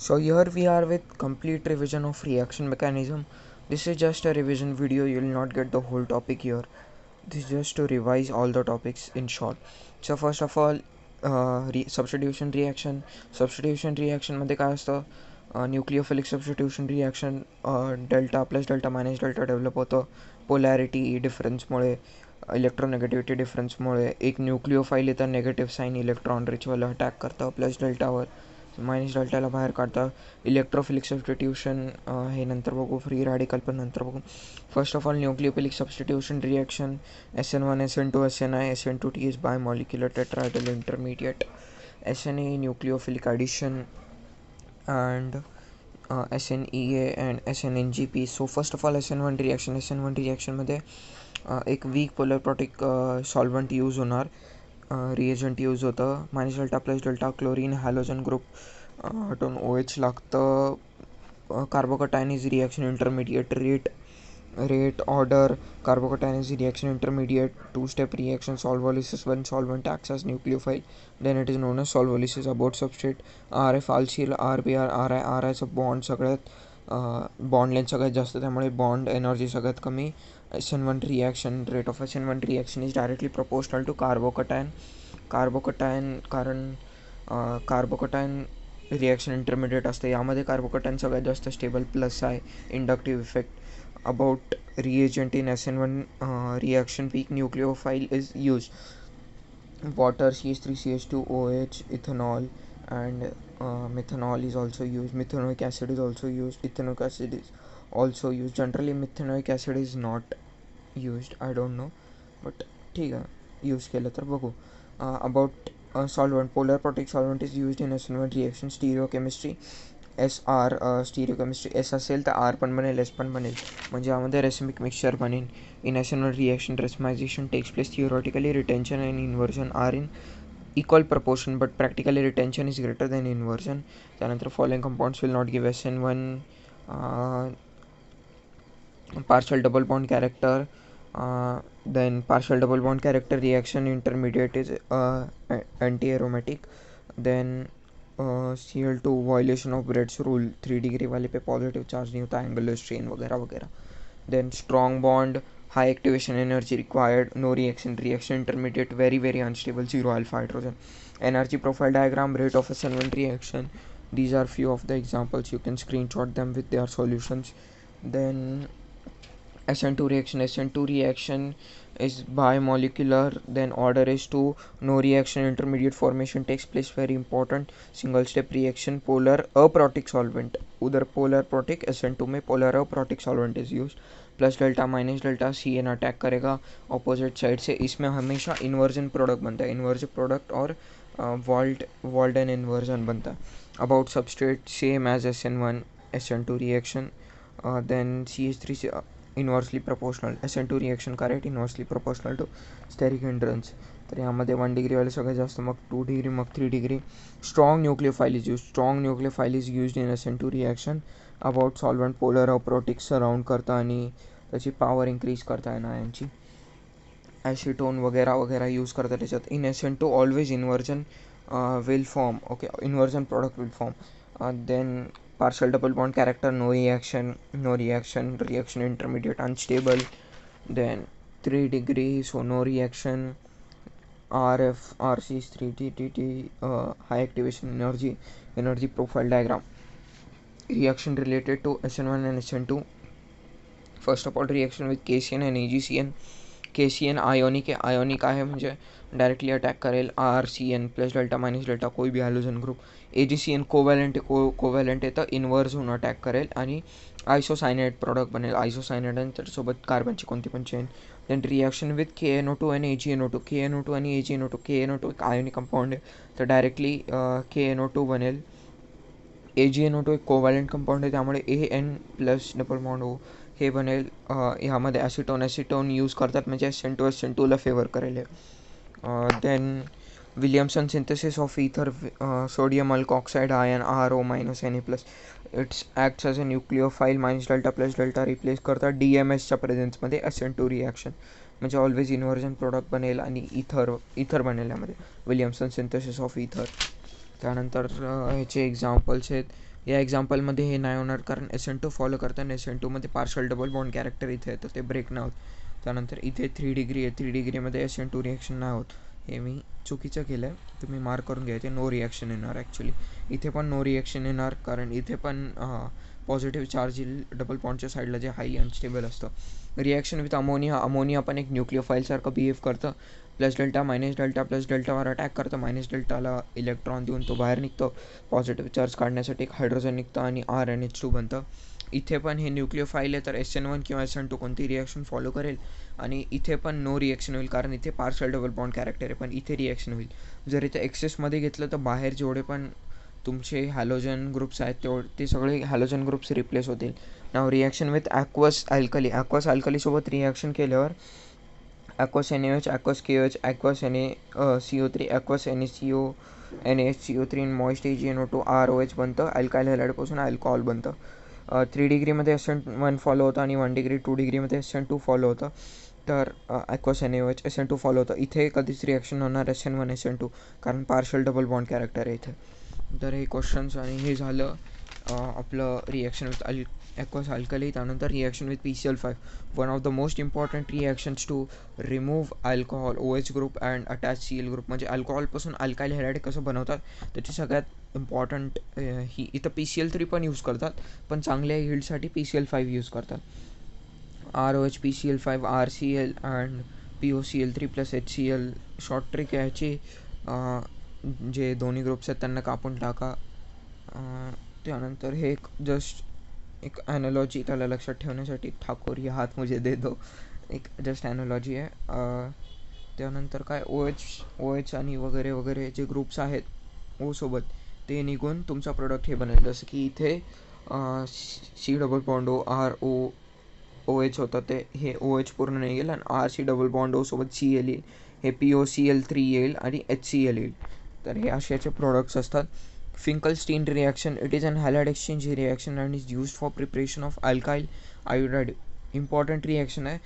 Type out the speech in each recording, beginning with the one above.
So here we are with complete revision of reaction mechanism. This is just a revision video, you will not get the whole topic here. This is just to revise all the topics in short. So first of all, substitution reaction. Substitution reaction मध्ये काय असतं, nucleophilic substitution reaction delta plus delta minus delta develop होतं polarity डिफरन्समुळे, electronegativity डिफरन्समुळे. एक न्यूक्लियोफाईल येतं, negative sine electron रिचवाला attack करतं plus डेल्टावर, minus डेल्टाला बाहेर काढतं. Electrophilic substitution हे नंतर बघू, फ्री रॅडिकल पण नंतर बघू. First of all nucleophilic substitution reaction SN1 SN2 SNI SN2T is bimolecular tetrahedral intermediate. SNA nucleophilic addition and SNEA and SNNGP. So first of all SN1 reaction मध्ये एक weak polar protic solvent use होणार, reagent use होतं. Minus delta plus delta chlorine halogen group हटून OH लागतं. Carbocation is reaction intermediate rate order. Carbocation is reaction intermediate, two-step reaction. Solvolysis, when solvent acts as nucleophile, then it is known as solvolysis. About substrate RF, alkyl, RBr, RI चं bond सगळ्यात bond length सगळ्यात जास्त, त्यामुळे bond energy सगळ्यात कमी. SN1 reaction, rate of SN1 reaction is directly proportional to carbocation. कारण carbocation reaction intermediate असते, यामध्ये कार्बोकटायन सगळ्यात जास्त स्टेबल प्लस आहे, inductive effect. About reagent in SN1 reaction, peak nucleophile is used. Water, CH3CH2, OH, ethanol, and methanol is also used. Methanoic acid is also used. Ethanoic acid is also used. Generally methanoic acid is not used, I don't know, but ठीक आहे, use केलं तर बघू. About solvent, polar protic solvent is used in SN1 reaction. Stereochemistry SR, स्टिरिओकेमिस्ट्री S असेल तर R पण बनेल, S पण बनेल, म्हणजे यामध्ये रेसिमिक मिक्सचर बनेल. In SN1 reaction racemization takes place. Theoretically retention and inversion are in equal proportion, but practically retention is greater than inversion. त्यानंतर following compounds will not give SN1 partial double bond character. Then partial double bond character reaction intermediate is anti-aromatic. Then Cl2 violation of Brett's rule, 3 degree वाले पे positive charge नहीं होता, angular strain वगैरह वगैरह. Then strong bond, high activation energy required, no reaction intermediate, very unstable, 0 alpha hydrogen. Energy profile diagram, rate of SN1 reaction. These are few of the examples, you can screenshot them with their solutions. Then SN2 reaction is bimolecular, then order is 2, no reaction intermediate formation takes place, very important. Single step reaction, polar aprotic solvent, उधर polar protic SN2 में polar aprotic solvent is used. Plus delta minus delta CN attack करेगा opposite side से, इसमें हमेशा inversion product बनता है, inversion product और Walden inversion बनता है. About substrate same as SN1 SN2 reaction. Then CH3 inversely proportional, SN2 reaction का rate inversely proportional to steric hindrance. तर यामध्ये 1 डिग्रीवाले सगळ्यात जास्त, मग 2 डिग्री, मग 3 degree. Strong nucleophile is used in SN2 reaction. About solvent polar aprotic surround करता आणि त्याची पॉवर इंक्रीज करता आयनची. ॲसिटोन वगैरह यूज करता त्याच्यात. In SN2 always inversion will form, okay, inversion product will form. Then partial double bond character, no reaction intermediate unstable. Then 3 degree, so no reaction. RF, RC is 3TTT, high activation energy profile diagram. Reaction related to SN1 and SN2. First of all, reaction with KCN and AgCN. KCN ionic आहे, म्हणजे directly attack करेल RCN plus delta minus delta कोई भी halogen group. AgCN कोवॅलंट येतं, inverse होऊन attack करेल आणि आयसोसायनाइड product बनेल, आयसोसायनाइड आणि त्याच्यासोबत कार्बनची कोणती पण chain. Then reaction with KNO2 आणि AgNO2. KNO2 आणि AgNO2, KNO2 एक आयोनिक कंपाऊंड आहे, तर डायरेक्टली KNO2 बनेल. AgNO2 एक कोवॅलंट कंपाऊंड आहे, त्यामुळे AN प्लस डबल बॉन्ड हो हे बनेल. ह्यामध्ये ॲसिटोन यूज करतात, म्हणजे SN2ला फेवर करेल. Then Williamson synthesis of ether, sodium alkoxide ion RO - Na+, its acts as a nucleophile, minus delta plus delta replace करतात DMSच्या प्रेझेन्समध्ये SN2 रिॲक्शन, म्हणजे ऑलवेज इन्व्हर्जन प्रोडक्ट बनेल आणि इथर बनेल यामध्ये, विलियमसन सिंथेसिस ऑफ इथर. त्यानंतर ह्याचे एक्झाम्पल्स आहेत या एक्झाम्पलमध्ये हे नाही होणार, कारण SN2 फॉलो करताना SN2मध्ये पार्शल डबल बॉन्ड कॅरेक्टर इथे येतं, ते ब्रेक नाही होत. त्यानंतर इथे 3 डिग्री आहे, 3 डिग्रीमध्ये SN2 रिॲक्शन नाही होत. हे मी चुकीचं केलं आहे, तुम्ही मार्क करून घ्या. इथे नो रिॲक्शन येणार. ॲक्च्युली इथे पण नो रिॲक्शन येणार, कारण इथे पण पॉझिटिव्ह चार्ज येईल डबल बॉन्डच्या साईडला, जे हाई अनस्टेबल असतं. रिॲक्शन विथ अमोनिया, अमोनिया पण एक न्यूक्लियोफाईलसारखं बिहेव करतं. Plus delta minus delta plus डेल्टावर अटॅक करतं. मायनस डेल्टाला इलेक्ट्रॉन देऊन तो बाहेर निघतो. पॉझिटिव्ह चार्ज काढण्यासाठी एक हायड्रोजन निघतं आणि RNH2 बनतं. इथे पण हे न्यूक्लियोफाईल आहे, तर SN1 किंवा SN2 कोणती रिॲक्शन फॉलो करेल. आणि इथे पण नो रिॲक्शन होईल, कारण इथे पार्शल डबल बॉन्ड कॅरेक्टर आहे, पण इथे रिॲक्शन होईल. जर इथे एक्सेसमध्ये घेतलं तर बाहेर जेवढे पण तुमचे हॅलोजन ग्रुप्स आहेत ते सगळे हॅलोजन ग्रुप्स रिप्लेस होतील. नाव रिॲक्शन विथ ॲक्वस अल्कली, ॲक्वस अल्कलीसोबत रिॲक्शन केल्यावर aqueous NaOH, aqueous KOH, aqueous NaCO3, aqueous NaCO, NaHCO3 and moist AgNO2 ROH बनतं. अल्काईल हॅलाइडपासून अल्कोहॉल बनतं. 3 डिग्रीमध्ये SN1 फॉलो होतं आणि 1 डिग्री 2 डिग्रीमध्ये SN2 फॉलो होतं. तर aqueous NaOH SN2 फॉलो होतं. इथे कधीच रिॲक्शन होणार SN1 SN2, कारण पार्शल डबल बॉन्ड कॅरेक्टर आहे इथे. तर हे क्वेश्चन्स, आणि हे झालं आपलं रिॲक्शन विथ aqueous alkali. त्यानंतर reaction with PCl5, one of the most important reactions to remove alcohol OH group and attach Cl group. म्हणजे अल्कोहॉलपासून अल्काईल हॅलाइड कसं बनवतात त्याची सगळ्यात इम्पॉर्टंट ही. इथं PCl3 पण यूज करतात, पण चांगल्या यील्डसाठी PCl5 यूज करतात. ROH PCl5 RCl and POCl3 plus HCl. Short trick आहे ह्याची, जे दोन्ही ग्रुप्स आहेत त्यांना कापून टाका. त्यानंतर हे एक जस्ट एक ॲनॉलॉजी, त्याला लक्षात ठेवण्यासाठी, ठाकूर ये हात मुझे दे दो, एक जस्ट ॲनॉलॉजी आहे. त्यानंतर काय OH आणि वगैरे वगैरे जे ग्रुप्स आहेत O सोबत, ते निघून तुमचा प्रोडक्ट हे बनेल. जसं की इथे C double bond O OH होतं, ते हे OH पूर्ण नाही येईल आणि RC डबल बॉन्ड O सोबत Cl येईल, हे POCl3 येईल आणि HCl येईल. तर हे अशाचे प्रोडक्ट्स असतात. Finkelstein reaction, it is an halide exchange reaction and is used for preparation of alkyl iodide. Important reaction आहे,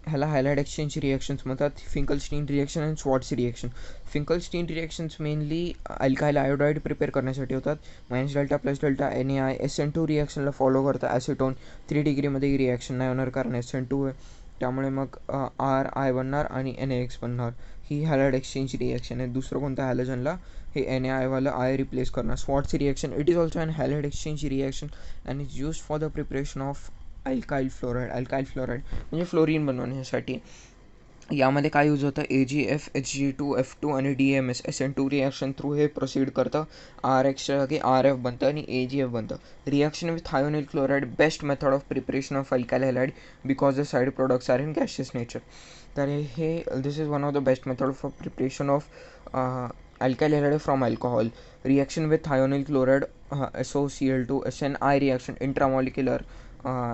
ह्याला हॅलाइड एक्सचेंज रिॲक्शन्स म्हणतात. Finkelstein reaction and Swarts reaction. Finkelstein reactions mainly alkyl iodide prepare करण्यासाठी होतात. Minus delta plus delta NaI SN2 रिॲक्शनला follow करतं. Acetone 3 डिग्रीमध्ये ही reaction नाही होणार, कारण SN2 आहे, त्यामुळे मग RI बनणार आणि NaX बनणार. ही हॅलाइड एक्सचेंज रिॲक्शन आहे. दुसरं कोणत्या हॅलोजनला हे NaI वाला I रिप्लेस करणार. Swarts reaction, it is also an halide exchange reaction and is used for the preparation of alkyl fluoride. Alkyl fluoride म्हणजे फ्लोरीन बनवण्यासाठी. यामध्ये काय यूज होतं, AgF Hg2F2 आणि DMS SN2 रिॲक्शन थ्रू हे proceed करतं. RXच्या जागी RF बनतं आणि AgF बनतं. Reaction with thionyl chloride, best method of preparation of alkyl halide because the side products are in gaseous nature. तर हे this is one of the best method for preparation of alkyl halide from alcohol. Reaction with thionyl chloride SOCl2 SNI reaction intramolecular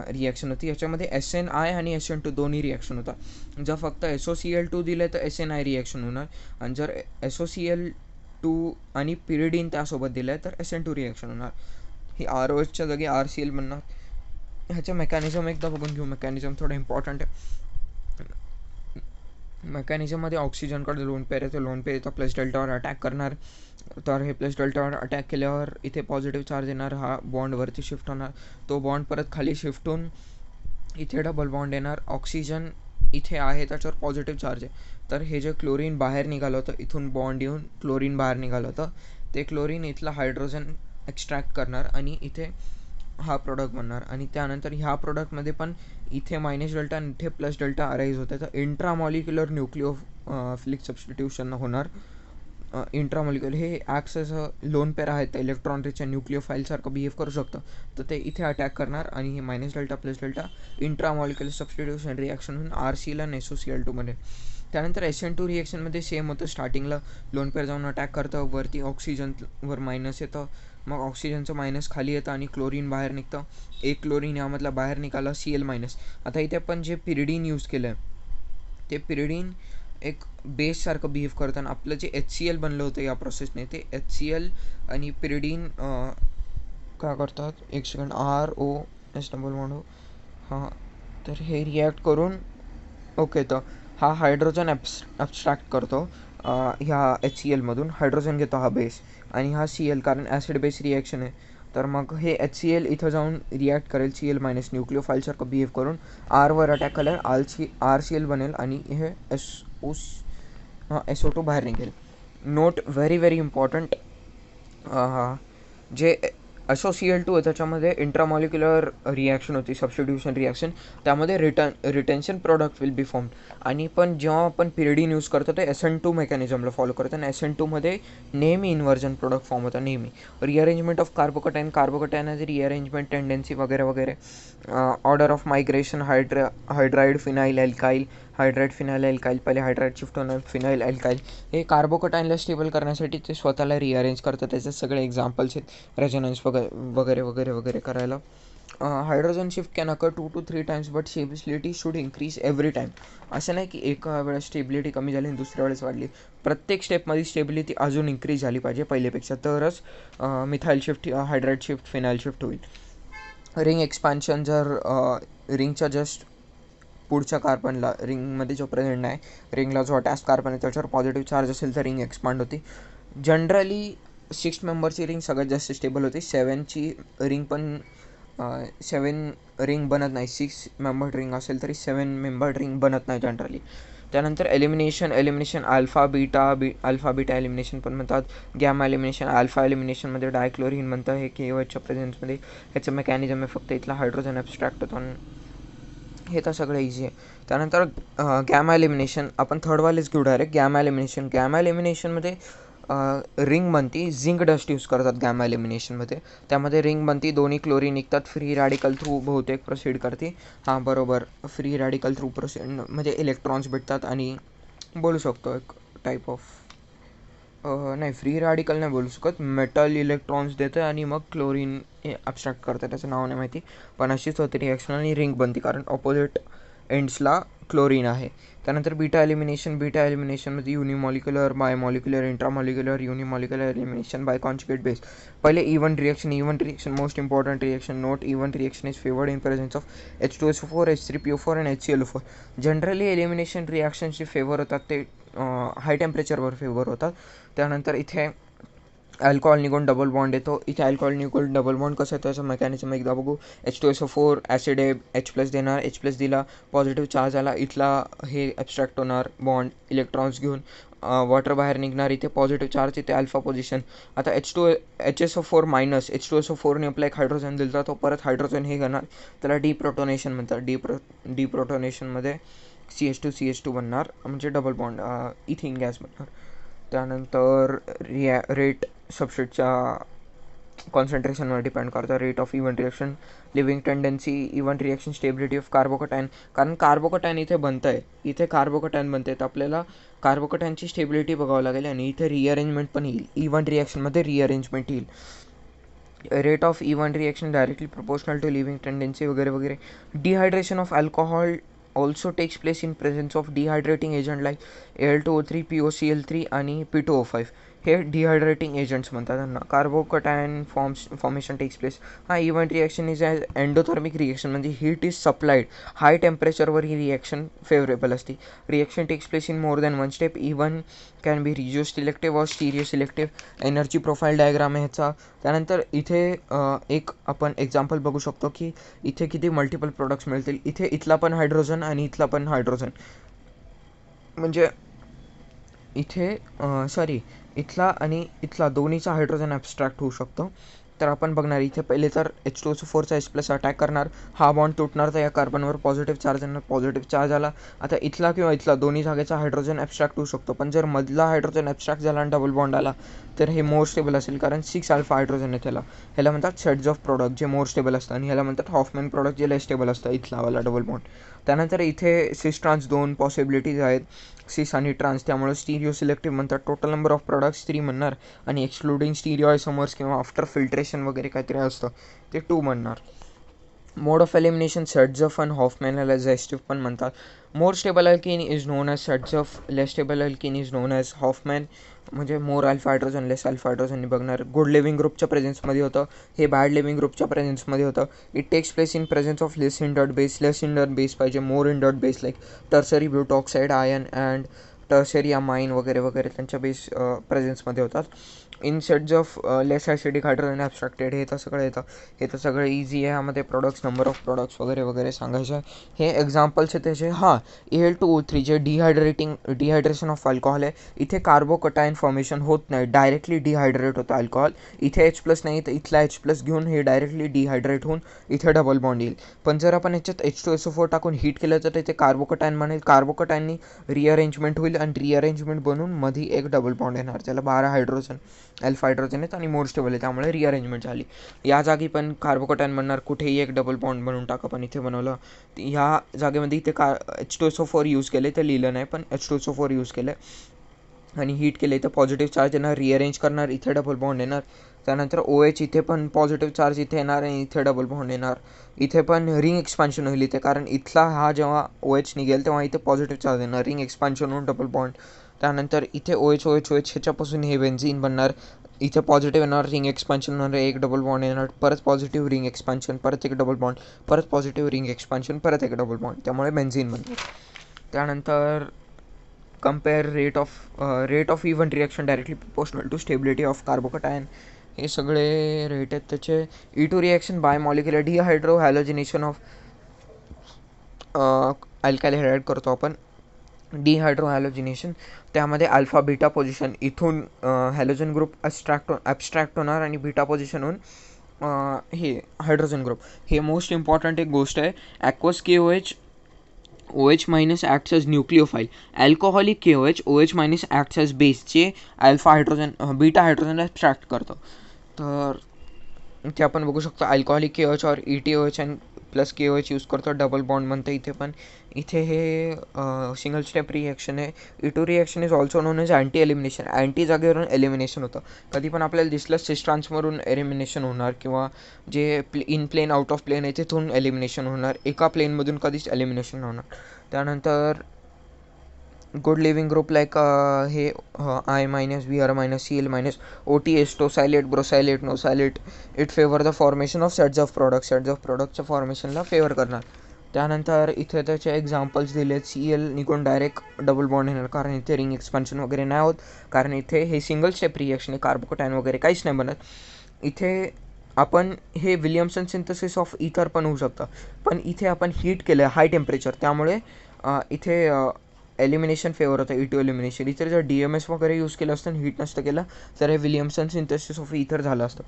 reaction होती. याच्यामध्ये SNI आणि SN2 दोन्ही reaction होतात. जर फक्त SOCl2 दिले तर SNI रिॲक्शन होणार, आणि जर SOCl2 आणि पिरिडीन त्यासोबत दिलं तर SN2 रिॲक्शन होणार. ही ROHच्या जागी RCl बनणार. ह्याचं मेकॅनिझम एकदा बघून घेऊ. मेकॅनिझम थोडं इम्पॉर्टंट आहे. मेकॅनिझममध्ये ऑक्सिजनकडे लोन पेअर येतो, लोन पेअर येतो प्लस डेल्टावर अटॅक करणार. तर हे प्लस डेल्टावर अटॅक केल्यावर इथे पॉझिटिव्ह चार्ज येणार, हा बॉन्डवरती शिफ्ट होणार, तो बॉन्ड परत खाली शिफ्ट होऊन इथे डबल बॉन्ड येणार. ऑक्सिजन इथे आहे त्याच्यावर पॉझिटिव्ह चार्ज आहे, तर हे जे क्लोरीन बाहेर निघालं होतं, इथून बॉन्ड येऊन क्लोरीन बाहेर निघालं होतं, ते क्लोरीन इथला हायड्रोजन एक्स्ट्रॅक्ट करणार आणि इथे हा प्रोडक्ट बनणार. आणि त्यानंतर ह्या प्रोडक्टमध्ये पण इथे मायनस डेल्टा आणि इथे प्लस डेल्टा अराईज होते, तर इंट्रामॉलिक्युलर न्यूक्लिओफिलिक सबस्टिट्यूशन होणार. इंट्रामॉलिक्युलर हे acts as a lone pair आहेत, तर इलेक्ट्रॉन रिचच्या न्यूक्लिओफाईलसारखं बिहेव करू शकतं, तर ते इथे अटॅक करणार आणि हे minus delta plus delta intramolecular substitution reaction होऊन RCl आणि SOCl2 मध्ये. त्यानंतर SN2 रिॲक्शनमध्ये सेम होतं, स्टार्टिंगला लोन पेअर जाऊन अटॅक करतं, वरती ऑक्सिजनवर मायनस येतं, मग ऑक्सिजनचं मायनस खाली येतं आणि क्लोरीन बाहेर निघतं. एक क्लोरीन यामधला बाहेर निघाला Cl मायनस. आता इथे आपण जे पिरिडीन यूज केलं आहे, ते पिरिडीन एक बेससारखं बिहेव करताना आपलं जे HCl बनलं होतं या प्रोसेसने, ते HCl आणि पिरिडीन काय करतात, एक सेकंड, ROS डबल बॉन्ड हां, तर हे रिॲक्ट करून ओके, तर हा हायड्रोजन ॲब्स्ट्रॅक्ट करतो ह्या HClमधून, हायड्रोजन घेतो हा बेस, आणि हा Cl, कारण ॲसिड बेस रिॲक्शन आहे, तर मग हे HCl इथं जाऊन रिॲक्ट करेल Cl मायनस न्यूक्लिओफाईलसारखं बिहेव करून आरवर अटॅक केल्यावर RCl बनेल आणि हे SO2 बाहेर निघेल. नोट व्हेरी व्हेरी इम्पॉर्टंट, जे SOCl2 आहे त्याच्यामध्ये इंट्रामॉलिक्युलर रिॲक्शन होती, सबस्टिट्यूशन रिॲक्शन, त्यामध्ये retention product will be formed. आणि पण जेव्हा आपण पिरिडीन यूज करतो ते SN2 मेकॅनिझमला फॉलो करतो आणि SN2मध्ये नेहमी इन्व्हर्जन प्रोडक्ट फॉर्म होता नेहमी. Rearrangement of carbocation as rearrangement tendency वगैरे वगैरे. Order of migration hydride phenyl alkyl पहिले हायड्राईड शिफ्ट होणार फिनाइल अल्काईल. हे कार्बोकटाईनला स्टेबल करण्यासाठी ते स्वतःला रिअरेंज करतात. त्याचे सगळे एक्झाम्पल्स आहेत रेझोनन्स वगैरे वगैरे वगैरे करायला. Hydrogen shift can occur 2 to 3 times but stability should increase every time. असं नाही की एका वेळेस स्टेबिलिटी कमी झाली आणि दुसऱ्या वेळेस वाढली. प्रत्येक स्टेपमध्ये स्टेबिलिटी अजून इन्क्रीज झाली पाहिजे पहिलेपेक्षा, तरच methyl shift hydride shift phenyl shift होईल. रिंग एक्सपान्शन, जर रिंगच्या जस्ट पुढच्या कार्बनला, रिंगमध्ये जो प्रेझेंट नाही रिंगला जो अटॅच कार्बन आहे त्याच्यावर पॉझिटिव्ह चार्ज असेल तर रिंग एक्सपांड होती. जनरली 6 मेंबरची रिंग सगळ्यात जास्त स्टेबल होती. 7ची रिंग पण 7 रिंग बनत नाही. 6 मेंबर्ड रिंग असेल तरी 7 मेंबर्ड रिंग बनत नाही जनरली. त्यानंतर एलिमिनेशन अल्फा बीटा एलिमिनेशन पण म्हणतात. गॅमा एलिमिनेशन, अल्फा एलिमिनेशनमध्ये डायक्लोरिन म्हणतं. हे KOHच्या प्रेझेन्समध्ये ह्याचं मेकॅनिझम आहे, फक्त इथला हायड्रोजन ॲब्स्ट्रॅक्ट होतो. हे तर सगळं इझी आहे. त्यानंतर गॅमा एलिमिनेशन, आपण थर्डवालेच घेऊ डायरेक्ट. गॅमा एलिमिनेशनमध्ये रिंग बनती. झिंक डस्ट यूज करतात गॅमा एलिमिनेशनमध्ये. त्यामध्ये रिंग बनती, दोन्ही क्लोरीन निघतात, फ्री रॅडिकल थ्रू बहुतेक प्रोसीड करते. हां बरोबर, फ्री रॅडिकल थ्रू प्रोसीड म्हणजे इलेक्ट्रॉन्स भेटतात आणि बोलू शकतो एक टाईप ऑफ नाही, फ्री रॅडिकल नाही बोलू शकत, मेटल इलेक्ट्रॉन्स देतं आणि मग क्लोरीन हे ॲब्स्ट्रॅक्ट करतं. त्याचं नाव नाही माहिती, पण अशीच होती रिॲक्शन आणि रिंग बनती कारण ऑपोजिट एंड्सला क्लोरीन आहे. त्यानंतर बीटा एलिमिनेशनमध्ये unimolecular, bimolecular, intramolecular, unimolecular elimination by conjugate base. पहिले E one reaction most important reaction. Note E one reaction is favoured in presence of H2SO4, H3PO4 आणि HClO4. जनरली एलिमिनेशन रिॲक्शनचे फेवर होतात ते हाय टेम्परेचरवर favour होतात. त्यानंतर इथे अल्कोहॉल निघून डबल बॉन्ड येतो. इथे अल्कोहॉल निघून डबल बॉन्ड कसं आहे त्याचं मेकॅनिझम एकदा बघू. H2SO4 ॲसिड आहे, H+ देणार, H+ दिला, पॉझिटिव्ह चार्ज आला, इथला हे ॲब्स्ट्रॅक्ट होणार बॉन्ड इलेक्ट्रॉन्स घेऊन, वॉटर बाहेर निघणार, इथे पॉझिटिव्ह चार्ज, इथे अल्फा पोझिशन. आता HSO4 मायनस H2SO4ने आपला एक हायड्रोजन दिला, तो परत हायड्रोजन हे करणार, त्याला डिप्रोटोनेशन म्हणतात. डिप्रोटोनेशनमध्ये CH2 बनणार म्हणजे डबल बॉन्ड इथिन गॅस बनणार. त्यानंतर रेट सबस्ट्रेटच्या कॉन्सन्ट्रेशनवर डिपेंड करतं. Rate of E one reaction, living tendency, even reaction, stability of carbocation. कारण कार्बोकटायन इथे बनतं आहे, इथे कार्बोकटायन बनते तर आपल्याला कार्बोकटायनची स्टेबिलिटी बघावं लागेल आणि इथे रिअरेंजमेंट पण येईल. इव्हन रिॲक्शनमध्ये रिअरेंजमेंट येईल. Rate of E one reaction directly proportional to leaving tendency वगैरे वगैरे. Dehydration of alcohol also takes place in presence of dehydrating agent like Al2O3, POCl3 आणि P2O5. हे डिहायड्रेटिंग एजंट्स म्हणतात त्यांना. Carbocation formation takes place. हा E one reaction is endothermic reaction, म्हणजे heat is supplied. High टेम्परेचरवर ही रिॲक्शन फेवरेबल असते. Reaction takes place in more than one step. E one can be regioselective और stereoselective. Energy profile diagram आहे ह्याचा. त्यानंतर इथे एक आपण एक्झाम्पल बघू शकतो की इथे किती मल्टिपल प्रोडक्ट्स मिळतील. इथे इथला पण हायड्रोजन आणि इथला पण हायड्रोजन, म्हणजे इथे इथला आणि इथला दोन्हीचा हायड्रोजन ॲब्स्ट्रॅक्ट होऊ शकतो. तर आपण बघणार इथे पहिले तर H2SO4चा H+ अटॅक करणार, हा बॉन्ड तुटणार, तर या कार्बनवर पॉझिटिव्ह चार्ज येणार, पॉझिटिव्ह चार्ज आला. आता इथला किंवा इथला दोन्ही जागेचा हायड्रोजन ॲब्स्ट्रॅक्ट होऊ शकतो, पण जर मधला हायड्रोजन ॲब्स्ट्रॅक्ट झाला आणि डबल बॉन्ड आला तर हे मोर स्टेबल असेल, कारण 6 अल्फा हायड्रोजन आहे त्याला. ह्याला म्हणतात सेट्स ऑफ प्रोडक्ट जे मोर स्टेबल असतं आणि ह्याला म्हणतात हॉफमॅन प्रोडक्ट जे लेस स्टेबल असतं, इथलावाला डबल बॉन्ड. त्यानंतर इथे सिस ट्रान्स 2 पॉसिबिलिटीज आहेत, सिस आणि ट्रान्स, त्यामुळे स्टिरिओ सिलेक्टिव्ह म्हणतात. टोटल नंबर ऑफ प्रोडक्ट्स 3 म्हणणार आणि एक्सक्लुडिंग स्टिरिओ आयसोमर्स किंवा आफ्टर फिल्ट्रेशन वगैरे काहीतरी असतं ते 2 म्हणणार. मोड ऑफ एलिमिनेशन सेट्झफ आणि हॉफमॅन ह्याला झेस्टिव्ह पण म्हणतात. More stable alkene is known as Saytzeff, less stable alkene is known as Hofmann, म्हणजे more alpha hydrogen less alpha हायड्रोजननी बघणार. गुड लिव्हिंग ग्रुपच्या प्रेझेन्समध्ये होतं, हे बॅड लिव्हिंग ग्रुपच्या प्रेझेन्समध्ये होतं. It takes place in presence of less hindered base पाहिजे, more hindered base like tertiary butoxide ion and tertiary amine वगैरे वगैरे त्यांच्या बेस प्रेझेन्समध्ये होतात. In Saytzeff less acidic hydrogen abstracted, हे तर सगळं येतं. हे तर सगळं इझी आहे. ह्यामध्ये प्रोडक्ट्स, नंबर ऑफ प्रोडक्ट्स वगैरे वगैरे सांगायचं आहे. हे एक्झाम्पल्स आहे त्याचे. हां, Al2O3 जे डिहायड्रेशन ऑफ अल्कोहोल आहे, इथे कार्बोकटायन फॉर्मेशन होत नाही, डायरेक्टली डिहायड्रेट होतं अल्कोहोल. इथे H+ नाही तर इथला H+ घेऊन हे डायरेक्टली डिहायड्रेट होऊन इथे डबल बॉन्ड येईल. पण जर आपण याच्यात H2SO4 टाकून हीट केलं तर इथे कार्बोकटायन बनेल. कार्बोकटायननी रिअरेंजमेंट होईल आणि रिअरेंजमेंट बनून मध्ये एक डबल बॉन्ड येणार, त्याला 12 हायड्रोजन अल्फा हायड्रोजन आहेत आणि मोर स्टेबल आहे, त्यामुळे रिअरेंजमेंट झाली. या जागी पण कार्बोकटायन बनणार, कुठेही एक डबल बॉन्ड बनवून टाका, पण इथे बनवलं. ह्या जागेमध्ये इथे H2SO4 यूज केले, ते लिहिलं नाही, पण H2SO4 यूज केलं आणि हीट केले तर पॉझिटिव्ह चार्ज येणार, रिअरेंज करणार, इथे डबल बॉन्ड येणार. त्यानंतर OH, इथे पण पॉझिटिव्ह चार्ज इथे येणार आणि इथे डबल बॉन्ड येणार. इथे पण रिंग एक्सपान्शन होईल इथे, कारण इथला हा जेव्हा OH निघेल तेव्हा इथे पॉझिटिव्ह चार्ज येणार, रिंग एक्सपान्शन होऊन डबल बॉन्ड. त्यानंतर इथे OH OH OH ह्याच्यापासून हे बेन्झीन बनणार, इथे पॉझिटिव्ह येणार, रिंग एक्सपान्शन होणार, एक डबल बॉन्ड येणार, परत पॉझिटिव्ह रिंग एक्सपान्शन, परत एक डबल बॉन्ड, परत पॉझिटिव्ह रिंग एक्सपान्शन, परत एक डबल बॉन्ड, त्यामुळे बेन्झीन बनणार. त्यानंतर compare rate of E one reaction directly proportional to stability of carbocation, हे सगळे रेट आहेत त्याचे. E2 reaction bimolecular dehydrohalogenation of alkyl hydride करतो आपण, डिहायड्रो हॅलोजिनेशन. त्यामध्ये अल्फा बीटा पोझिशन इथून हॅलोजन ग्रुप ॲबस्ट्रॅक्ट होणार आणि बीटा पोझिशनहून हे हायड्रोजन ग्रुप. हे मोस्ट इम्पॉर्टंट एक गोष्ट आहे. Aqueous KOH OH minus acts as nucleophile, alcoholic KOH OH minus acts as base, जे alpha hydrogen beta hydrogen abstract करतो. तर इथे आपण बघू शकतो अल्कोहॉलिक KOH और ETOH आणि प्लस KOH यूज करतो, डबल बॉन्ड बनतं इथे पण. इथे हे सिंगल स्टेप रिॲक्शन आहे. E2 reaction is also known as anti elimination, anti जागेवरून एलिमिनेशन होतं. कधी पण आपल्याला दिसलं सिस ट्रान्समरून एलिमिनेशन होणार, किंवा जे in plane out of plane आहे तिथून एलिमिनेशन होणार, एका प्लेनमधून कधीच एलिमिनेशन होणार. त्यानंतर गुड लिव्हिंग ग्रुप लाईक हे I minus BR minus CL minus OTS tosylate brosylate nosylate, it favour the formation of Saytzeff प्रोडक्टच्या फॉर्मेशनला फेवर करणार. त्यानंतर इथे त्याचे एक्झाम्पल्स दिले आहेत. CL निघून डायरेक्ट डबल बॉन्ड येणार, कारण इथे रिंग एक्सपान्शन वगैरे नाही होत, कारण इथे हे सिंगल स्टेप रिॲक्शन आहे, कार्बोकटायन वगैरे काहीच नाही बनत. इथे आपण हे विलियमसन सिंथेसिस ऑफ इथर पण होऊ शकतं, पण इथे आपण हीट केलं हाय टेम्परेचर, त्यामुळे इथे एलिमिनेशन फेवर होतं, E2 एलिमिनेशन. इथे जर DMS वगैरे यूज केलं असतं, हीट नसतं केलं, तर हे विलियमसन सिंथेसिस ऑफ इथर झालं असतं.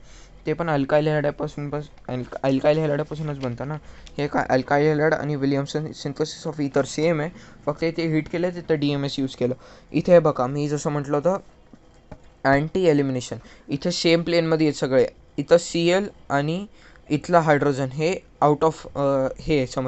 ते पण अल्काइल हॅलाइडापासूनच बनतं ना. हे काय अल्काइल हॅलाइड आणि विलियमसन सिंथेसिस ऑफ इथर सेम आहे, फक्त इथे हीट केलं तिथं DMS यूज केलं. इथे बघा मी जसं म्हटलं होतं अँटी एलिमिनेशन, इथे सेम प्लेनमध्ये आहेत सगळे. इथं CL आणि इथला हायड्रोजन हे आउट ऑफ हे समज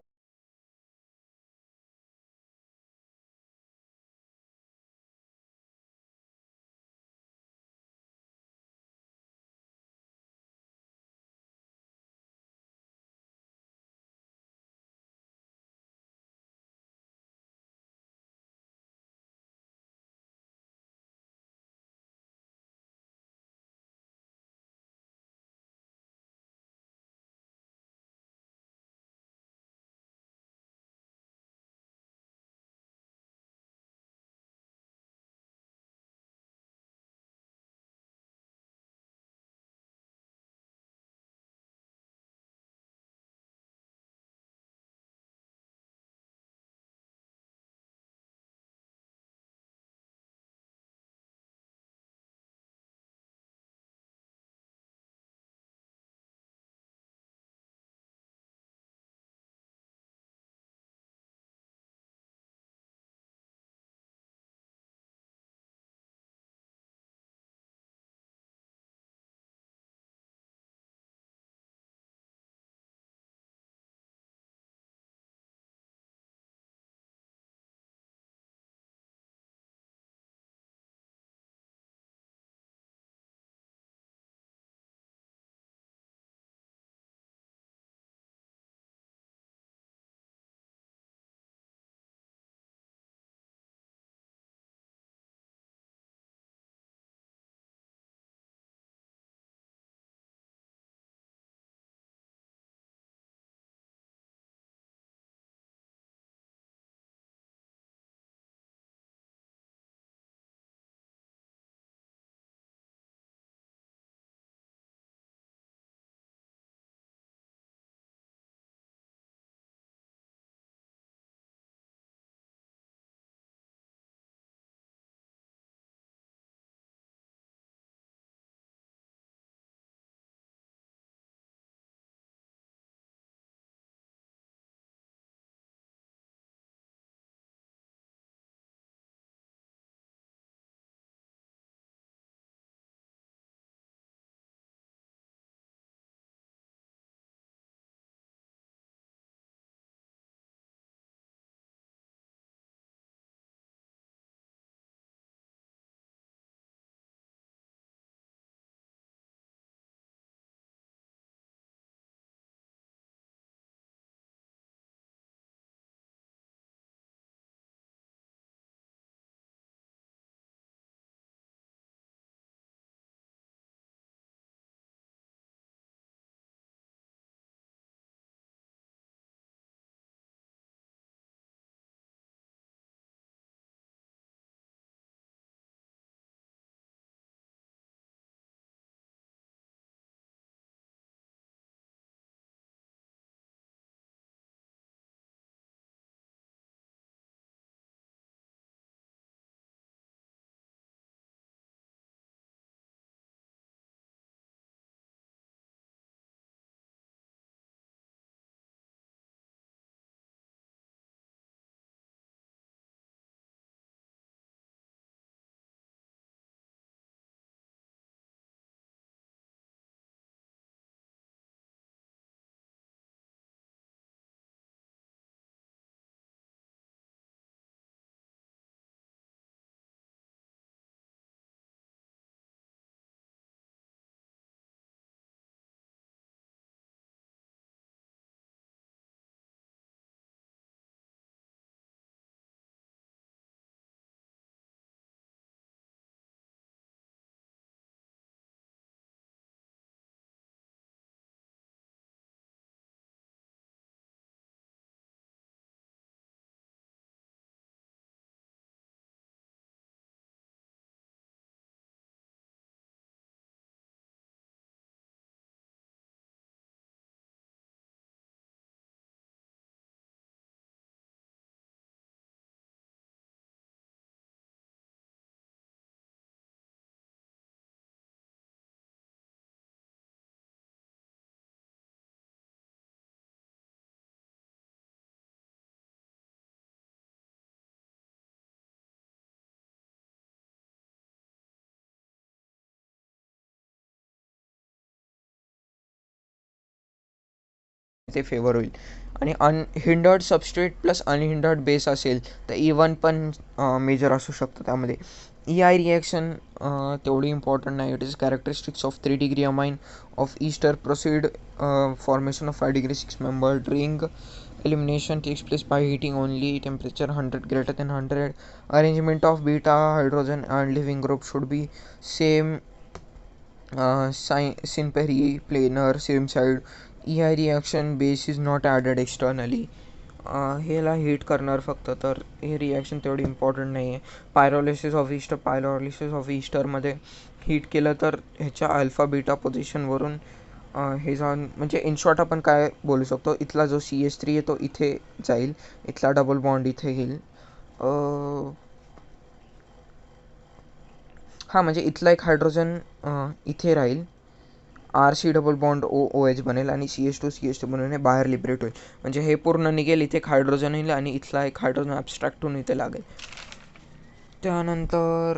ते फेवर होईल. आणि unhindered substrate plus unhindered base असेल तर E1 पण मेजर असू शकतं त्यामध्ये. EI रिॲक्शन तेवढी इम्पॉर्टंट नाही. It is characteristics of 3 degree amine of Easter proceed formation of 5 degree 6 member ring. Elimination takes place by heating only, temperature 100 greater than 100. Arrangement of beta hydrogen and living group should be same, synperi planar same side. EI reaction base is not added externally. ह्याला heat करणार फक्त, तर हे reaction तेवढी important नाही आहे. Pyrolysis of ईस्टरमध्ये heat केलं तर ह्याच्या अल्फा बीटा पोझिशनवरून हे जाऊन, म्हणजे इन शॉर्ट आपण काय बोलू शकतो, इथला जो CH3 आहे तो इथे जाईल, इथला डबल बॉन्ड इथे येईल. हां, म्हणजे इथला एक हायड्रोजन इथे राहील, RC डबल बॉन्ड OH बनेल आणि CH2 बनवून हे बाहेर लिबरेट होईल. म्हणजे हे पूर्ण निघेल, इथे एक हायड्रोजन येईल आणि इथला एक हायड्रोजन ॲब्स्ट्रॅक्ट होऊन इथे लागेल. त्यानंतर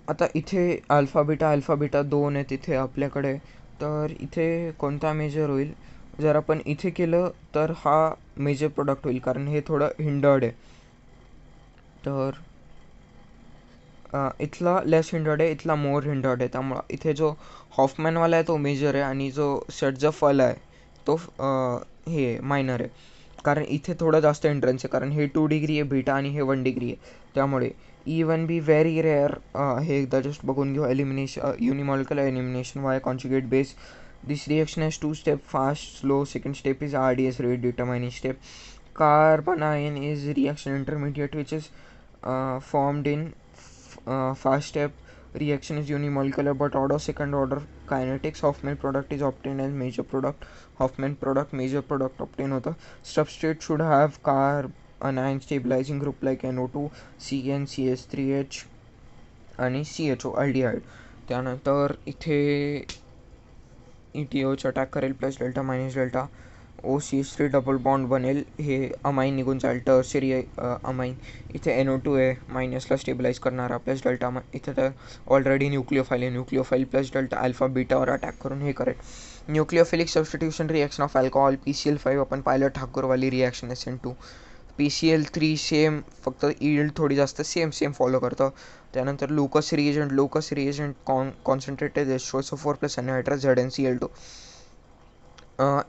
आता इथे अल्फा बीटा 2 आहेत इथे आपल्याकडे, तर इथे कोणता मेजर होईल? जर आपण इथे केलं तर हा मेजर प्रोडक्ट होईल, कारण हे थोडं हिंडर्ड आहे. तर इथला लेस हिंडर्ड आहे, इथला मोर हिंडर्ड आहे. त्यामुळं इथे जो हॉफमॅनवाला आहे तो मेजर आहे आणि जो फल आहे तो हे मायनर आहे, कारण इथे थोडं जास्त एंट्रन्स आहे, कारण हे 2 डिग्री आहे बीटा आणि हे 1 डिग्री आहे. त्यामुळे E1 बी व्हेरी रेअर. हे एकदा जस्ट बघून घेऊ. Unimolecular elimination by conjugate base. This reaction has 2 step, fast slow. Second step is RDS rate determining step. Carbon ion is reaction intermediate which is formed in fast step. Reaction is unimolecular but order second order kinetics. Hoffman product is obtained as major product. Hoffman product major product obtained होता. Substrate should have anion stabilizing group like NO2, CN, CH3H आणि CHO aldehyde. त्यानंतर इथे ETOH attack करेल plus delta minus delta. OCH3 double bond बनेल, हे amine निघून जाईल, tertiary amine. इथे NO2 आहे मायनसला स्टेबिलाइज करणारा प्लस डेल्टा. इथे तर ऑलरेडी न्यूक्लियोफाईल आहे, न्यूक्लियोफाईल प्लस डेल्टा अल्फा बीटावर अटॅक करून हे करेल. Nucleophilic substitution reaction of alcohol. PCl5 आपण पाहिलं, ठाकूरवाली रिॲक्शन आहे SN2. PCl3 सेम, फक्त ईल्ड थोडी जास्त सेम फॉलो करतं. त्यानंतर Lucas reagent concentrated H2SO4 plus anhydrous ZnCl2.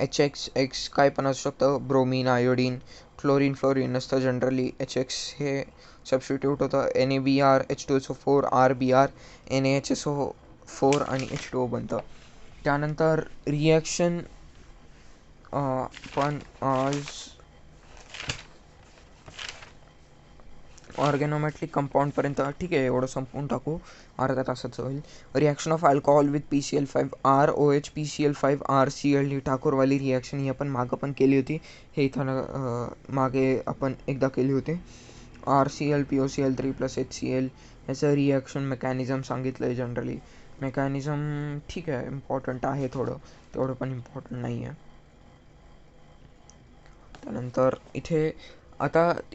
HX काय पण असू शकतं, ब्रोमीन, आयोडीन, फ्लोरीन नसतं जनरली. HX हे सबस्टिट्यूट होतं. NaBr H2SO4 RBr NaHSO4 आणि H2O बनतं. त्यानंतर रिॲक्शन पण ऑर्गॅनोमॅटिक कंपाऊंडपर्यंत ठीक आहे, एवढं संपवून टाकू, अर्ध्या तासाचं होईल. Reaction of alcohol with PCl5 ROH PCl5 RCl. ही ठाकूरवाली रिॲक्शन ही आपण मागं पण केली होती, हे इथं मागे आपण एकदा केली होती. RCl POCl3 plus HCl. याचं रिॲक्शन मेकॅनिझम सांगितलं आहे जनरली. मेकॅनिझम ठीक आहे, इम्पॉर्टंट आहे थोडं, तेवढं पण इम्पॉर्टंट नाही आहे. त्यानंतर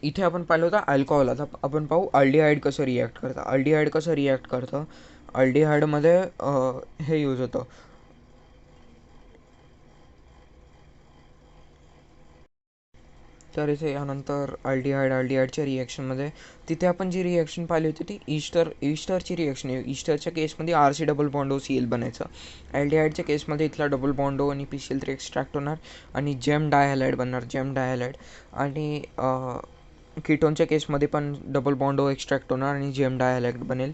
इथे आपण पाहिलं होतं अल्कोहॉल. आता आपण पाहू अल्डिहाइड कसं रिॲक्ट करतं. अल्डिहाइडमध्ये हे यूज होतं, तर इथे यानंतर अल्डिहाइडच्या रिॲक्शनमध्ये तिथे आपण जी रिॲक्शन पाहिली होती ती ईस्टरची रिॲक्शन आहे. ईस्टरच्या केसमध्ये RC डबल बॉन्ड CL बनायचं. अल्डिहाइडच्या केसमध्ये इथला डबल बॉन्ड आणि PCl3 एक्स्ट्रॅक्ट होणार आणि जेम डायहॅलाइड बनणार. आणि कीटोनच्या केसमध्ये पण डबल बॉन्ड एक्स्ट्रॅक्ट होणार आणि जेम डायहॅलाइड बनेल.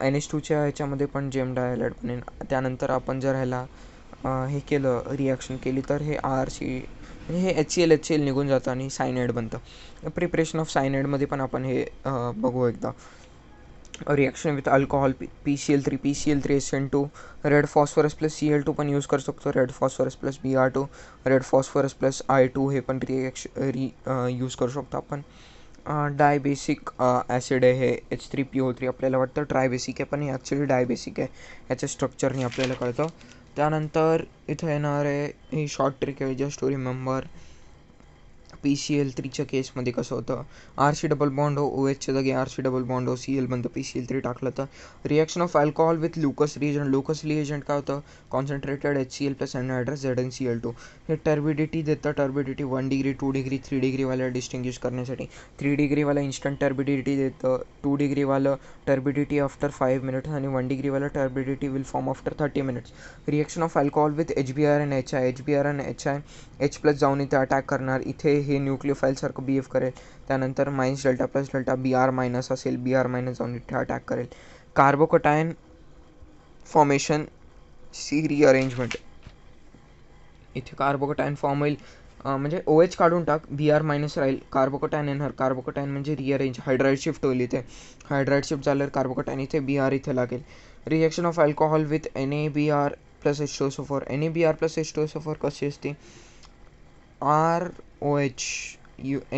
NH2च्या ह्याच्यामध्ये पण जेम डायहॅलाइड बनेल. त्यानंतर आपण जर ह्याला हे केलं, रिॲक्शन केली, तर हे RC म्हणजे हे HCl निघून जातं आणि सायनाइड बनतं. प्रिपरेशन ऑफ सायनाइडमध्ये पण आपण हे बघू एकदा. Reaction with alcohol PCl3 SN2. Red phosphorus plus Cl2 पण यूज करू शकतो. Red phosphorus plus Br2, red phosphorus plus I2 हे पण यूज करू शकतो आपण. डायबेसिक ॲसिड आहे हे H3PO3. आपल्याला वाटतं ट्रायबेसिक आहे, पण हे ॲक्च्युली डायबेसिक आहे, ह्याच्या स्ट्रक्चरने आपल्याला कळतं. त्यानंतर इथं येणार आहे ही शॉर्ट ट्रिक आहे, जस्ट टू रिमेंबर. PCl3च्या केसमध्ये कसं होतं, RC डबल बॉन्ड ओ OHच्या जागी RC double bond O CL बनतं PCl3 टाकलं तर. Reaction of alcohol with Lucas reagent. Lucas reagent काय होतं, concentrated HCl plus anhydrous ZnCl2. हे टर्बिडिटी देतं. टर्बिडिटी 1 डिग्री 2 डिग्री 3 डिग्रीवाला डिस्टिंग्विश करण्यासाठी. 3 डिग्रीवाला इन्स्टंट टर्बिडिटी देतं, 2 डिग्रीवालं टर्बिडिटी आफ्टर 5 मिनिट्स आणि 1 डिग्रीवाला turbidity will form after 30 minutes. Reaction of alcohol with HBr आणि HI. HBr आणि HI H प्लस जाऊन इथे अटॅक करणार. इथे हे न्यूक्लिओफाईलसारखं बिहेव करेल. त्यानंतर minus delta plus delta BR minus असेल, BR मायनस जाऊन इथे अटॅक करेल. Carbocation formation see rearrangement. इथे कार्बोकटायन फॉर्म होईल, म्हणजे OH काढून टाक, BR मायनस राहील, कार्बोकटायन येणार. कार्बोकटायन म्हणजे रिअरेंज, हायड्राईड शिफ्ट होईल. इथे हायड्राईड शिफ्ट झाल्यावर कार्बोकटायन इथे BR इथे लागेल. Reaction of alcohol with NaBr plus H2SO4. NaBr plus H2SO4 कशी असते, ROH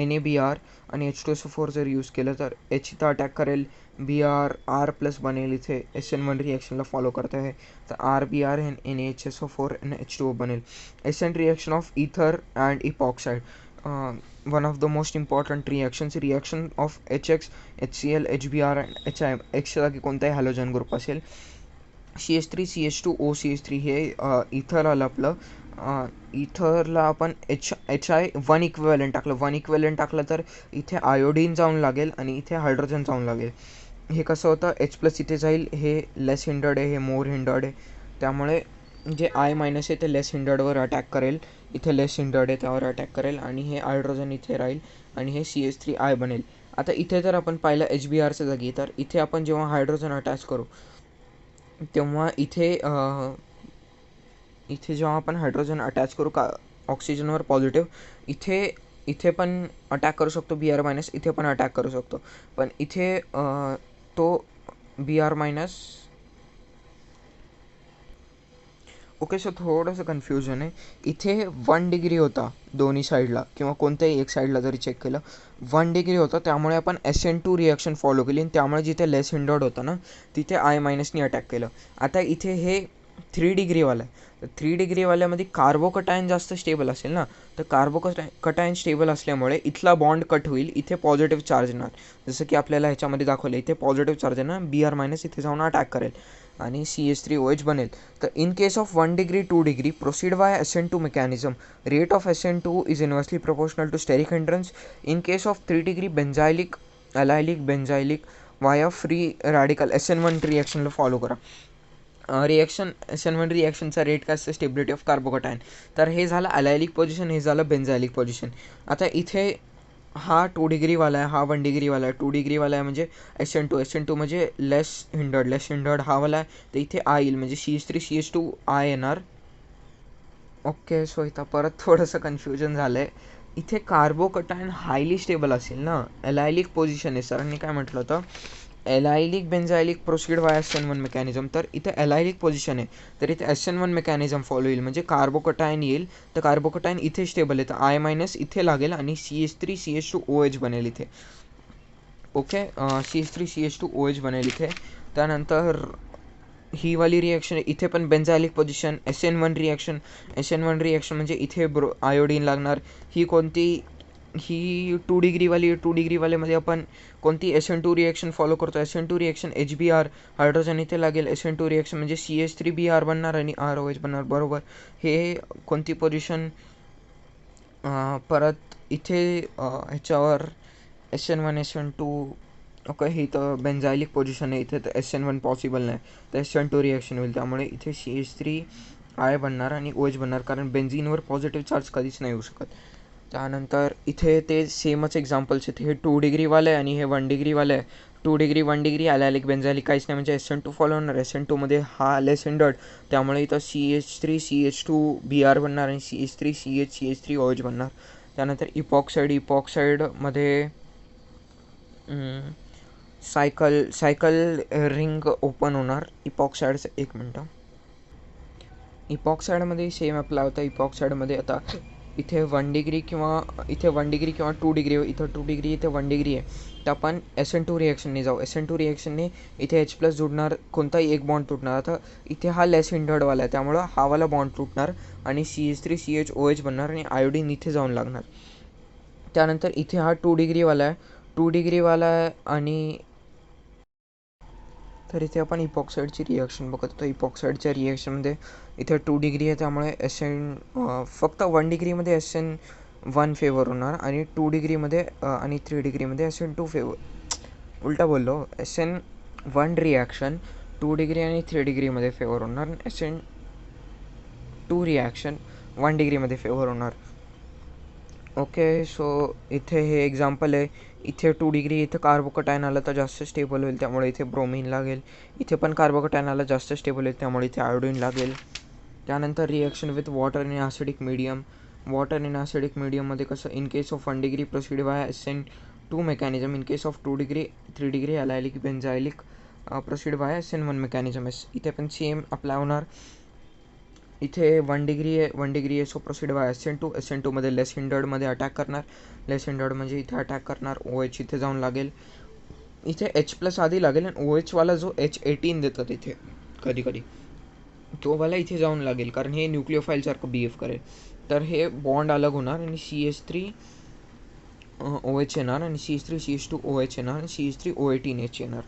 NaBr आणि H2SO4 जर यूज केलं तर H इथं अटॅक करेल, BR R प्लस बनेल. इथे SN1 रिॲक्शनला फॉलो करत आहे तर RBr NaHSO4 आणि H2O बनेल. SN reaction of ether and epoxide. One of the most important reactions. Reaction of HX HCl HBr and HI. Xच्या जागी कोणताही हॅलोजन ग्रुप असेल. CH3 CH2O CH3 हे इथर आलं आपलं. इथरला आपण HI 1 इक्विव्हॅलंट टाकलं. 1 इक्विव्हॅलंट टाकलं तर इथे आयोडीन जाऊन लागेल आणि इथे हायड्रोजन जाऊन लागेल. हे कसं होतं, H प्लस इथे जाईल, हे लेस हिंडर्ड आहे, हे मोर हिंडर्ड आहे. त्यामुळे जे I मायनस आहे ते लेस हिंडर्डवर अटॅक करेल. इथे लेस हिंडर्ड आहे त्यावर अटॅक करेल आणि हे हायड्रोजन इथे राहील आणि हे CH3I बनेल. आता इथे जर आपण पाहिलं HBrच्या जागी, तर इथे आपण जेव्हा हायड्रोजन अटॅच करू तेव्हा इथे जेव्हा आपण हायड्रोजन अटॅच करू का ऑक्सिजनवर पॉझिटिव्ह, इथे पण अटॅक करू शकतो BR मायनस, इथे पण अटॅक करू शकतो. पण इथे तो BR मायनस. ओके, सो थोडंसं कन्फ्युजन आहे. इथे 1 डिग्री होता दोन्ही साईडला, किंवा कोणत्याही एक साईडला जरी चेक केलं 1 डिग्री होता. त्यामुळे आपण SN2 रिॲक्शन फॉलो केली आणि त्यामुळे जिथे लेस हिंडर्ड होतं ना तिथे I मायनसनी अटॅक केलं. आता इथे हे 3 डिग्रीवाला आहे, तर 3 डिग्रीवाल्यामध्ये कार्बोकटायन जास्त स्टेबल असेल ना, तर कार्बोकटायन स्टेबल असल्यामुळे इथला बॉन्ड कट होईल, इथे पॉझिटिव्ह चार्ज येणार. जसं की आपल्याला ह्याच्यामध्ये दाखवलं, इथे पॉझिटिव्ह चार्ज येणार, BR मायनस इथे जाऊन अटॅक करेल आणि CH3OH बनेल. तर in case of 1 degree 2 degree proceed by SN2 mechanism. Rate of SN2 is inversely proportional to steric hindrance. In case of 3 degree benzylic benzylic via free radical SN1 रिॲक्शनला follow करा. Reaction SN1 रिॲक्शनचा rate काय असतं, stability of carbocation. तर हे झालं अलायलिक position, हे झालं बेंझायलिक पोझिशन. आता इथे हा 2 डिग्रीवाला आहे, हा 1 डिग्रीवाला आहे. 2 डिग्रीवाला आहे म्हणजे SN2 म्हणजे लेस हिंडर्ड हा वाला आहे, तर इथे I येईल म्हणजे CH3 CH2I येणार. ओके, सो इथं परत थोडंसं कन्फ्युजन झालं आहे. इथे कार्बोकटायन हायली स्टेबल असेल ना, एलायलिक पोझिशन आहे. सरांनी काय म्हटलं होतं, एलायलिक बेंझायलिक प्रोसीड बाय SN1 मेकॅनिझम. तर इथे एलायलिक पोझिशन आहे, तर इथे SN1 मेकॅनिझम फॉलो येईल, म्हणजे कार्बोकटायन येईल. तर कार्बोकटायन इथे स्टेबल आहे, तर I मायनस इथे लागेल आणि CH3 CH2OH बनेल इथे. ओके, CH3 CH2OH बनेल इथे. त्यानंतर ही वाली रिॲक्शन इथे पण बेंझायलिक पोझिशन, SN1 रिॲक्शन म्हणजे इथे आयोडीन लागणार. ही 2 डिग्रीवाल्यामध्ये आपण कोणती SN2 रिॲक्शन फॉलो करतो, SN2 रिॲक्शन HBr, हायड्रोजन इथे लागेल. SN2 रिॲक्शन म्हणजे CH3BR बनणार आणि ROH बनणार, बरोबर. हे कोणती पोझिशन, परत इथे ह्याच्यावर SN1 SN2. ओके, ही तर बेंझायलिक पोझिशन आहे, इथे तर SN1 पॉसिबल नाही, तर SN2 रिॲक्शन होईल. त्यामुळे इथे CH3I बनणार आणि OH बनणार, कारण बेन्झिनवर पॉझिटिव्ह चार्ज कधीच नाही येऊ शकत. त्यानंतर इथे ते सेमच एक्झाम्पल्स आहेत. हे 2 डिग्रीवालं आहे आणि हे 1 डिग्रीवालं आहे. 2 डिग्री 1 डिग्री अलायलिक बेंझायलिक काहीच नाही, म्हणजे SN2 फॉलो होणार. SN2मध्ये हा लेस हिंडर्ड, त्यामुळे इथं CH3 CH2BR बनणार आणि CH3 CH3OH बनणार. त्यानंतर इपॉक्साईडमध्ये सायकल रिंग ओपन होणार इपॉक्साईडचं. 1 मिनटं. इपॉक्साईडमध्ये सेम अप्लाय होता. इपॉक्साईडमध्ये आता इथे 1 डिग्री किंवा 2 डिग्री, इथं 2 डिग्री इथे 1 डिग्री आहे, तर आपण SN2 रिॲक्शनने जाऊ. SN2 रिॲक्शनने इथे H प्लस जुडणार, कोणताही एक बॉन्ड तुटणार. आता इथे हा लेस हिंडर्डवाला आहे, त्यामुळं हावाला बॉन्ड तुटणार आणि CH3 CHOH बनणार आणि आयोडीन इथे जाऊन लागणार. त्यानंतर इथे हा 2 डिग्रीवाला आहे, 2 डिग्रीवाला आहे आणि तर इथे आपण इपॉक्साईडची रिॲक्शन बघत होतो. इपॉक्साईडच्या रिॲक्शनमध्ये इथे 2 डिग्री आहे, त्यामुळे फक्त 1 डिग्रीमध्ये SN1 फेवर होणार आणि 2 डिग्रीमध्ये आणि 3 डिग्रीमध्ये SN2 फेवर. उलटा बोललो, SN1 रिॲक्शन 2 डिग्री आणि 3 डिग्रीमध्ये फेवर होणार, SN2 रिॲक्शन 1 डिग्रीमध्ये फेवर होणार. ओके, सो इथे हे एक्झाम्पल आहे. इथे 2 डिग्री, इथे कार्बोकटायन आलं तर जास्त स्टेबल होईल, त्यामुळे इथे ब्रोमीन लागेल. इथे पण कार्बोकटायन आलं जास्त स्टेबल होईल, त्यामुळे इथे आयोडीन लागेल. त्यानंतर reaction with water in acidic medium. Water in acidic मीडियममध्ये कसं, in case of 1 degree proceed by SN2 mechanism, in case of 2 degree 3 degree allylic benzylic proceed by SN1 mechanism. इथे पण सेम अप्लाय होणार. इथे 1 degree आहे, 1 degree आहे, so proceed by SN2मध्ये less हिंडर्डमध्ये अटॅक करणार. लेस हिंडर्ड म्हणजे इथे अटॅक करणार, OH इथे जाऊन लागेल. इथे H+ आधी लागेल आणि OHवाला जो H18 देतात इथे कधी कधी, तो वाला इथे जाऊन लागेल, कारण हे न्यूक्लिओफाईलसारखं बिहेव करेल. तर हे बॉन्ड अलग होणार आणि CH3 OH येणार आणि CH3 CH2 OH येणार आणि CH3 O18H येणार.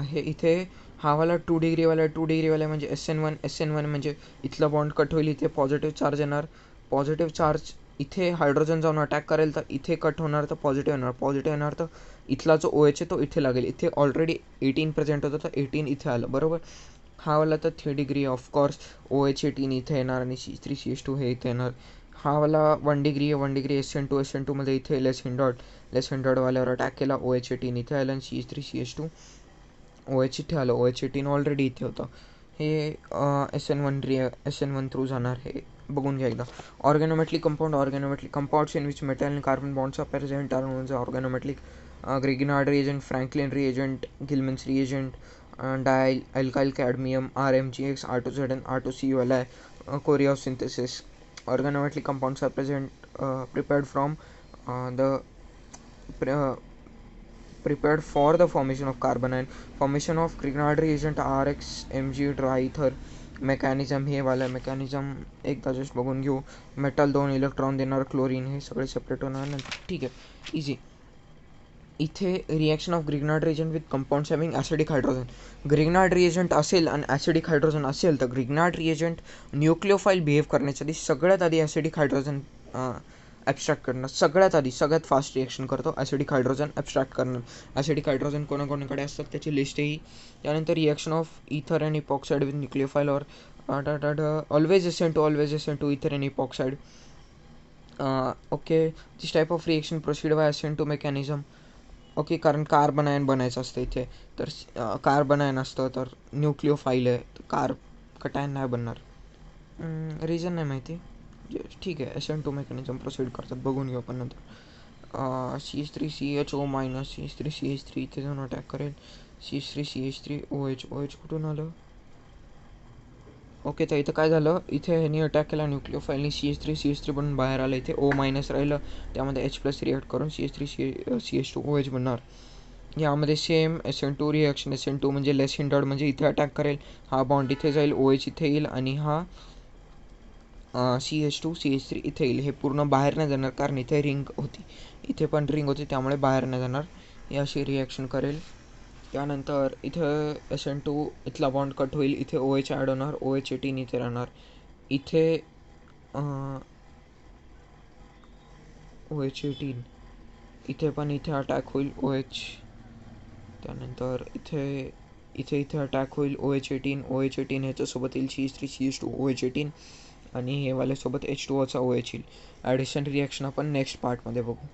हे इथे हा वाला 2 डिग्रीवाला म्हणजे SN1 म्हणजे इथला बॉन्ड कट होईल, इथे पॉझिटिव्ह चार्ज येणार. पॉझिटिव्ह चार्ज इथे हायड्रोजन जाऊन अटॅक करेल, तर इथे कट होणार, तर पॉझिटिव्ह येणार, तर इथला जो OH आहे तो इथे लागेल. इथे ऑलरेडी 18 प्रेझेंट होतं, तर 18 इथे आलं, बरोबर. हा वाला तर 3 डिग्री, ऑफकोर्स OH18 इथे येणार आणि CH3 CH2 हे इथे येणार. हा वाला 1 डिग्री आहे, 1 डिग्री SN2मध्ये इथे लेस हिंडर्डवाल्यावर अटॅक केला, OH18 इथे आलं आणि CH3 CH2 OH इथे आलं. OH18 ऑलरेडी इथे होतं. हे SN1 थ्रू जाणार, हे बघून घ्या एकदा. Organometallic compounds in which metal and carbon bonds are present are known organometallic. Grignard reagent, Franklin reagent, Gilman's reagent, dialkyl cadmium, RMgX, R2Zn, R2CuLi, Coriolis synthesis. Organometallic compounds are prepared for the formation of carbon and formation of Grignard reagent RXMG dryether mechanism. हे वाला mechanism एकदा just बघून घेऊ. Metal 2 electron देणार, chlorine, हे सगळे separate होणार नंतर, ठीक आहे, इझी. इथे reaction of Grignard reagent with compounds having acidic hydrogen. Grignard reagent असेल आणि ॲसिडिक हायड्रोजन असेल, तर ग्रिग्नार्ड रिएजंट न्यूक्लिओफाईल बिहेव करण्याच्या आधी सगळ्यात आधी ॲसिडिक हायड्रोजन ॲब्स्ट्रॅक्ट करणार. सगळ्यात फास्ट रिॲक्शन करतो ॲसिडिक हायड्रोजन ॲब्स्ट्रॅक्ट करणार. ॲसिडिक हायड्रोजन कोणाकोणाकडे असतात त्याची लिस्ट येईल. त्यानंतर reaction of ether and epoxide with nucleophile और always SN2 ether and epoxide. Okay, this type of reaction proceed by SN2 mechanism. Okay, कारण कार्बन आयन बनायचं असतं इथे, तर कार्बन आयन असतं तर न्यूक्लिओफाईल आहे, तर कार्बकटायन नाही बनणार. रिझन नाही माहिती, ठीक आहे. SN2 मेकॅनिझम प्रोसीड करतात, बघून घेऊ आपण नंतर. CH3CHO मायनस, CH3CH3 इथे जाऊन अटॅक करेल. CH3CH3 OH कुठून आलं? ओके, तर इथं काय झालं, इथे ह्यानी अटॅक केला न्यूक्लिओफाईलनी, CH3CH3 बनून बाहेर आलं, इथे O- राहिलं, त्यामध्ये H+ रिॲक्ट करून CH3CH2 OH बनणार. यामध्ये सेम SN2 रिॲक्शन, SN2 म्हणजे लेस हिंडर्ड म्हणजे इथे अटॅक करेल, हा बॉन्ड इथे जाईल, OH इथे येईल आणि हा CH2 CH3 इथे येईल. हे पूर्ण बाहेर नाही जाणार, कारण इथे रिंग होती, इथे पण रिंग होती, त्यामुळे बाहेर नाही जाणार. ही अशी रिॲक्शन करेल. त्यानंतर इथं SN2 इथला बॉन्ड कट होईल, इथे OH ॲड होणार, OH18 इथे राहणार, इथे OH18 इथे पण इथे अटॅक होईल OH. त्यानंतर इथे अटॅक होईल OH18 ह्याच्यासोबत येईल CH3 CH2 OH18 आणि हे वाल्यासोबत H2Oचा OH येईल. ॲडिशन रिॲक्शन आपण नेक्स्ट पार्टमध्ये बघू.